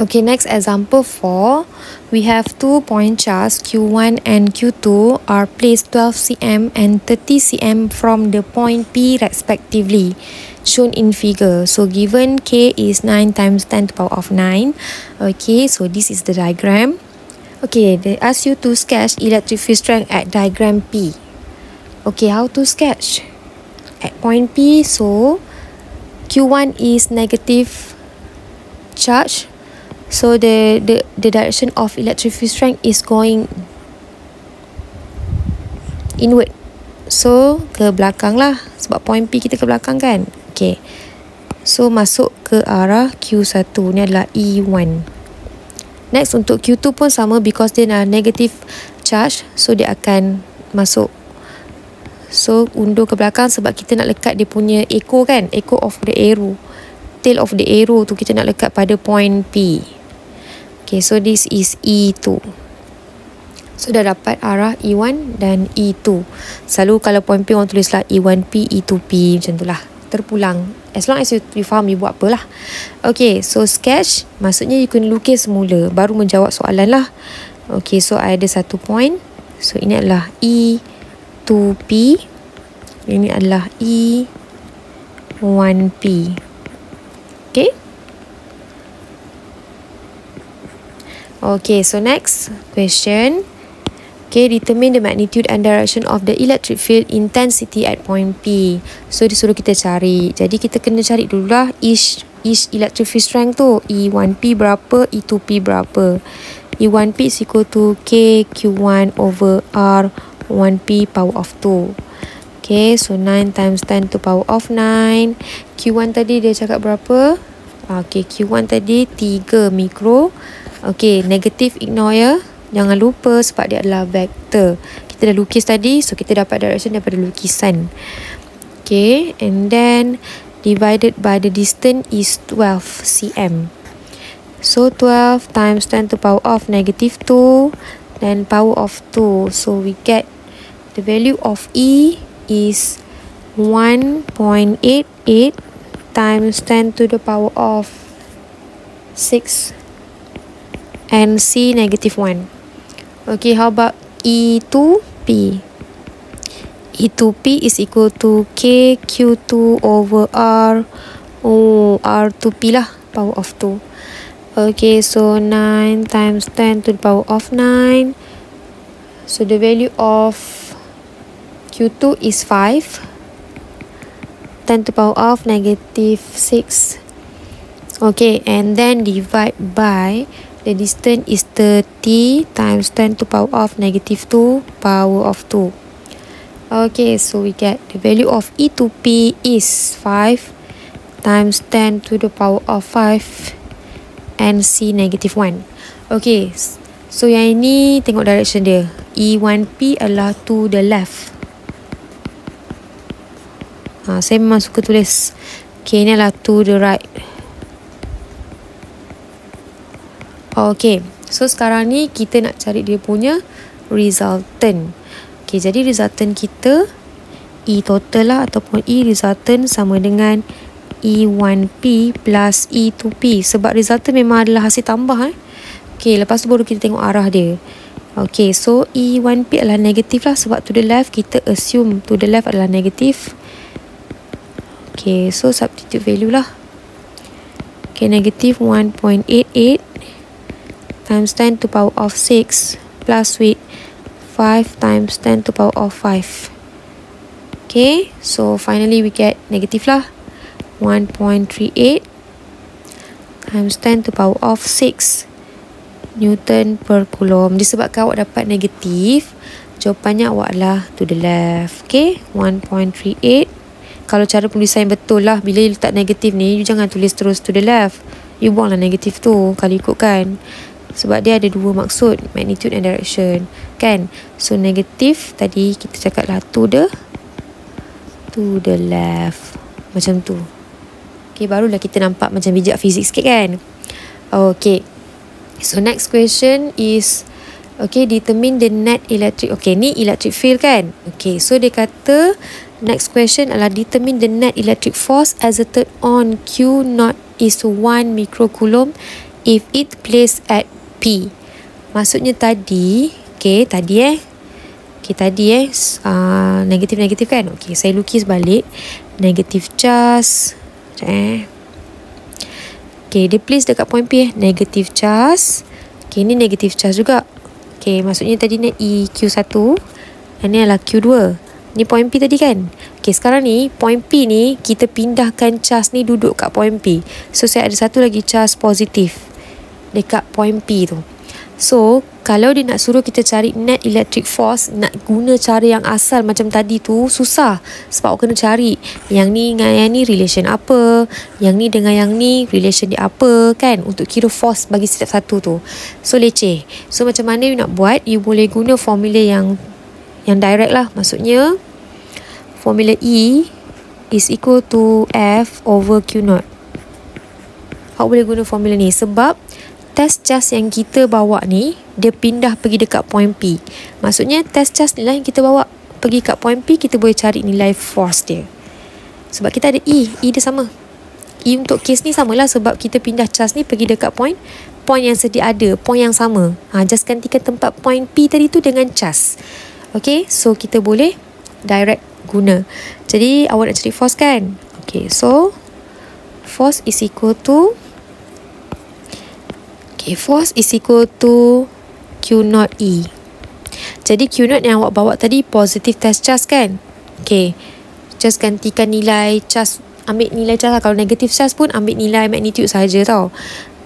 Okay, next example 4. We have 2 point charge Q1 and Q2 are placed 12 cm and 30 cm from the point P respectively, shown in figure. So given K is 9 times 10 to the power of 9. Okay, so this is the diagram. Okay, they ask you to sketch electric field strength at diagram P. Okay, how to sketch? At point P, so Q1 is negative charge. So the direction of electric field strength is going inward. So ke belakang lah, sebab point P kita ke belakang kan. Okay, so masuk ke arah Q1. Ni adalah E1. Next untuk Q2 pun sama, because dia adalah negative charge, so dia akan masuk. So undur ke belakang sebab kita nak lekat dia punya echo kan, echo of the arrow, tail of the arrow tu kita nak lekat pada point P. Okay, so this is E2. So dah dapat arah E1 dan E2. Selalu kalau point P orang tulislah E1P, E2P, macam tu lah, terpulang. As long as you faham you buat apalah. Okay, so sketch maksudnya you kena lukis semula baru menjawab soalan lah. Okay, so I ada satu point. So ini adalah E2P, ini adalah E1P. Okay. Okay, so next question. Okay, determine the magnitude and direction of the electric field intensity at point P. So disuruh kita cari. Jadi kita kena cari dululah each electric field strength tu. E1P berapa, E2P berapa. E1P is equal to KQ1 over R1P power of 2. Okay, so 9 times 10 to power of 9. Q1 tadi dia cakap berapa? Okay, Q1 tadi 3 mikro. Okay, negatif ignore ya. Jangan lupa sebab dia adalah vektor. Kita dah lukis tadi, so kita dapat direction daripada lukisan. Okay, and then divided by the distance is 12 cm. So 12 times 10 to power of negative 2 then power of 2. So we get the value of E is 1.88 times 10 to the power of 6 and C negative 1. Okay, how about E2P? E2P is equal to KQ2 over R. Oh, R2P lah, power of 2. Okay, so 9 times 10 to the power of 9. So the value of Q2 is 5. 10 to the power of negative 6. Okay, and then divide by the distance is 30 times 10 to the power of negative 2 power of 2. Okay, so we get the value of E2P is 5 times 10 to the power of 5 and C negative 1. Okay, so yang ini tengok direction dia. E1P adalah to the left. Saya memang suka tulis. Okay, ini adalah to the right. Okay, so sekarang ni kita nak cari dia punya resultant. Okay, jadi resultant kita E total lah ataupun E resultant sama dengan E1P plus E2P. Sebab resultant memang adalah hasil tambah. Okay, lepas tu baru kita tengok arah dia. Okay, so E1P adalah negatif lah sebab to the left kita assume to the left adalah negatif. Okay, so substitute value lah. Okay, negatif 1.88 times 10 to the power of 6 plus with 5 times 10 to the power of 5. Okay, so finally we get negative lah. 1.38 times 10 to the power of 6 Newton per Coulomb. Disebabkan awak dapat negatif, jawapannya awak adalah to the left. Okay, 1.38. Kalau cara penulisan betul lah, bila you letak negatif ni, you jangan tulis terus to the left. You buanglah negatif tu kalau ikutkan. Sebab dia ada dua maksud, magnitude and direction, kan? So negatif tadi kita cakap lah to the left, macam tu. Okay, barulah kita nampak macam bijak fizik sikit kan? Okay, so next question is okay, determine the net electric. Okay, ni electric field kan? Okay, so dia kata next question adalah determine the net electric force exerted on Q0 is 1 microcoulomb if it placed at P. Maksudnya tadi, okay, tadi negatif kan. Okay, saya lukis balik negative charge. Okay, dia place dekat point P negative charge. Okay, ni negative charge juga. Okay, maksudnya tadi ni EQ1, ini adalah Q2. Ni point P tadi kan. Okay, sekarang ni point P ni kita pindahkan charge ni duduk kat point P. So saya ada satu lagi charge positif dekat point P tu. So kalau dia nak suruh kita cari net electric force, nak guna cara yang asal macam tadi tu susah. Sebab kena cari yang ni dengan yang ni relation apa, yang ni dengan yang ni relation dia apa kan, untuk kira force bagi setiap satu tu. So leceh. So macam mana you nak buat, you boleh guna formula yang direct lah. Maksudnya formula E is equal to F over Q0. Awak boleh guna formula ni sebab test charge yang kita bawa ni dia pindah pergi dekat point P. Maksudnya test charge ni lah yang kita bawa pergi kat point P, kita boleh cari nilai force dia. Sebab kita ada E dia sama. E untuk case ni samalah sebab kita pindah charge ni pergi dekat point yang sedia ada, point yang sama. Just gantikan tempat point P tadi tu dengan charge. Okay, so kita boleh direct guna. Jadi awak nak cari force kan? Okay, so force is equal to force is equal to Q0 E. Jadi Q0 yang awak bawa tadi positive test charge kan? Okay, just gantikan nilai charge, ambil nilai charge lah. Kalau negative charge pun ambil nilai magnitude saja tau.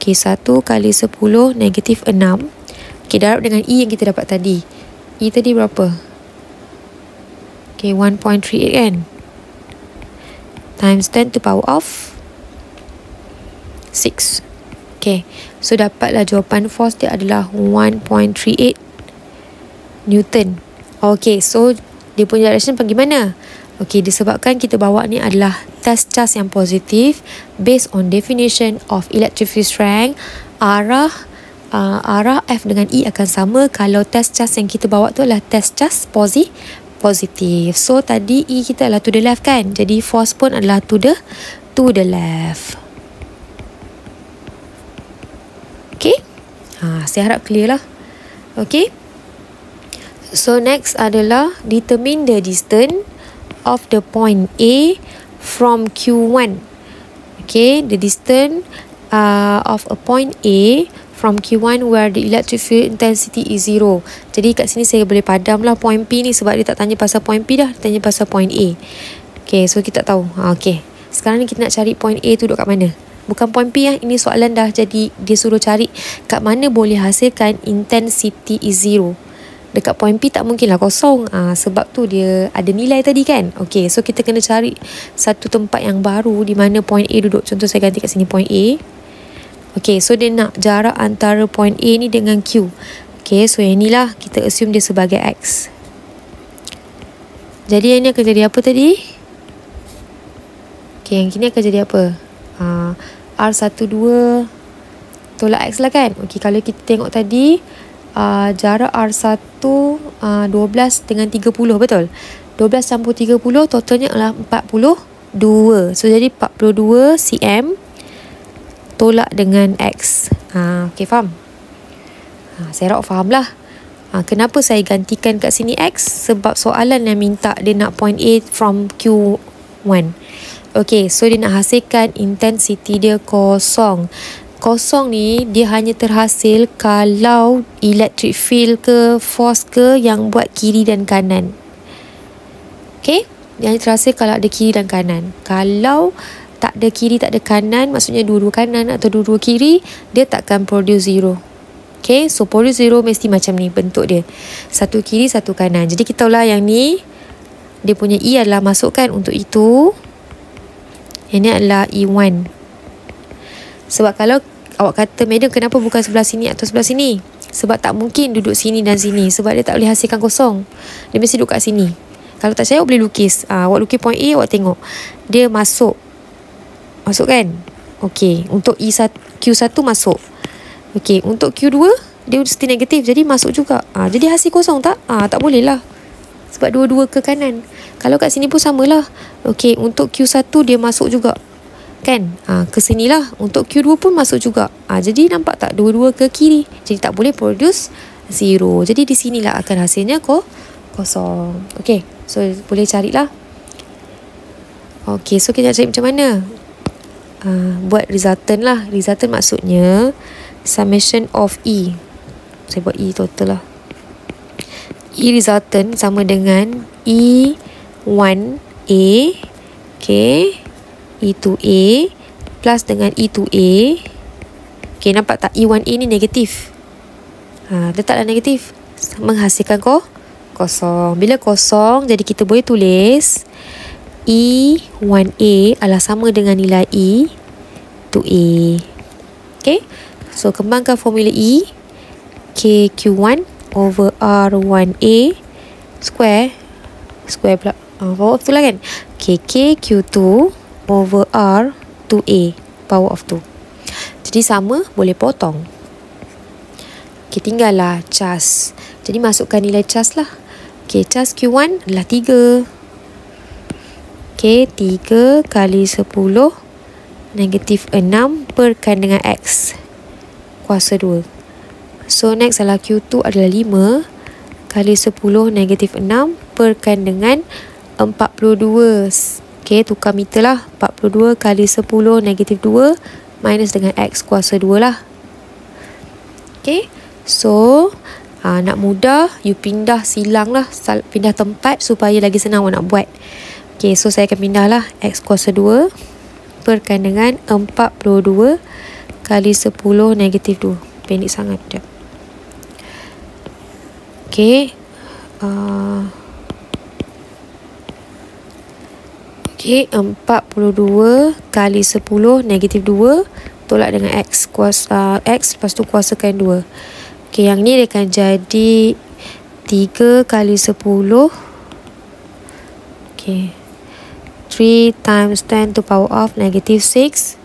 Okay, 1 kali 10 negatif 6. Okay, darab dengan E yang kita dapat tadi. E tadi berapa? Okay, 1.38 kan? Times 10 to power of 6. Okay, so dapatlah jawapan force dia adalah 1.38 Newton. Okay, so dia punya direction pergi mana? Okay, disebabkan kita bawa ni adalah test charge yang positif, based on definition of electric field strength, arah F dengan E akan sama kalau test charge yang kita bawa tu adalah test charge positif. So tadi E kita adalah to the left kan? Jadi force pun adalah to the left. Okay, saya harap clear lah. Okay, so next adalah determine the distance of the point A from Q1. Okay, the distance of a point A from Q1 where the electric field intensity is 0. Jadi kat sini saya boleh padam lah point P ni sebab dia tak tanya pasal point P dah, dia tanya pasal point A. Okay, so kita tak tahu. Okay, sekarang ni kita nak cari point A tu duduk kat mana? Bukan point P ini soalan dah jadi dia suruh cari kat mana boleh hasilkan intensity is 0. Dekat point P tak mungkin lah kosong. Sebab tu dia ada nilai tadi kan. Okay, so kita kena cari satu tempat yang baru di mana point A duduk. Contoh saya ganti kat sini point A. Okay, so dia nak jarak antara point A ni dengan Q. Okay, so yang inilah kita assume dia sebagai X. Jadi yang ni akan jadi apa tadi? Okay, yang kini akan jadi apa? R12 tolak X lah kan. Okay, kalau kita tengok tadi jarak R1 12 dengan 30, betul? 12 campur 30 totalnya adalah 42. So jadi 42 cm tolak dengan X. Okay, faham? Saya harap faham lah. Kenapa saya gantikan kat sini X? Sebab soalan yang minta dia nak point A from Q1. Okay, so dia nak hasilkan intensity dia kosong. Kosong ni dia hanya terhasil kalau electric field ke force ke yang buat kiri dan kanan. Okay, dia hanya terhasil kalau ada kiri dan kanan. Kalau tak ada kiri tak ada kanan, maksudnya dua-dua kanan atau dua-dua kiri, dia takkan produce zero. Okay, so produce zero mesti macam ni bentuk dia, satu kiri satu kanan. Jadi kita tahulah yang ni dia punya E adalah masukkan untuk itu. Ini adalah E1. Sebab kalau awak kata, madam kenapa bukan sebelah sini atau sebelah sini? Sebab tak mungkin duduk sini dan sini. Sebab dia tak boleh hasilkan kosong. Dia mesti duduk kat sini. Kalau tak percaya awak boleh lukis. Awak lukis point A, awak tengok dia masuk. Masuk kan? Okay, untuk Q1 masuk. Okay, untuk Q2 dia mesti negatif, jadi masuk juga. Jadi hasil kosong tak? Tak boleh lah. Sebab dua-dua ke kanan. Kalau kat sini pun samalah. Okay, untuk Q1 dia masuk juga. kan? Ke sini lah. Untuk Q2 pun masuk juga. Jadi nampak tak dua-dua ke kiri. Jadi tak boleh produce 0. Jadi di sinilah akan hasilnya kosong. Okay, so boleh carilah. Okay, so kita nak cari macam mana? Buat resultant lah. Resultant maksudnya summation of E. Saya buat E total lah. E resultant sama dengan E1A, okay, E2A plus dengan E2A. Okay, nampak tak? E1A ni negatif. Letaklah negatif. Menghasilkan kosong. Bila kosong, jadi kita boleh tulis E1A adalah sama dengan nilai E2A. Okay, so kembangkan formula E. KQ1 over R1A square pula. Power of 2 lah kan. KQ2 over R2A power of 2. Jadi sama, boleh potong. Okay, tinggallah cas. Jadi masukkan nilai cas lah. Okay, cas Q1 adalah 3. Okay, 3 kali 10 negatif 6 perkan dengan X kuasa 2. So next adalah Q2 adalah 5 kali 10 negatif 6 perkan dengan 42. Okay, tukar meter lah. 42 kali 10 negatif 2 minus dengan X kuasa 2 lah. Okay, so nak mudah, you pindah silang lah. Pindah tempat supaya lagi senang nak buat. Okay, so saya akan pindah lah. X kuasa 2 perkan dengan 42 kali 10 negatif 2. Pendek sangat. Okay. Okay, 42 kali 10 negatif 2 tolak dengan X kuasa X, lepas tu kuasakan 2. Okay, yang ni dia akan jadi 3 kali 10. Okay, 3 times 10 to power of negative 6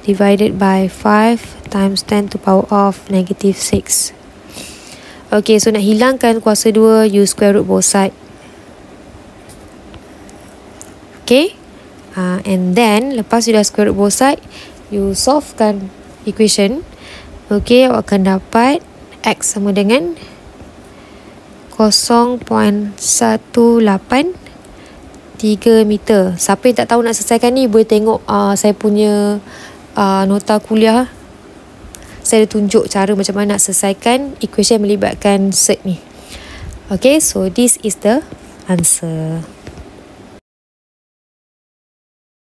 divided by 5 times 10 to power of negative 6. Okay, so nak hilangkan kuasa 2, you square root both side. Okay, and then lepas you dah square root both side, you solvekan equation. Okay, awak akan dapat X sama dengan 0.183 meter. Siapa yang tak tahu nak selesaikan ni, boleh tengok saya punya nota kuliah. Saya dah tunjuk cara macam mana nak selesaikan equation melibatkan cert ni. Okay, so this is the answer.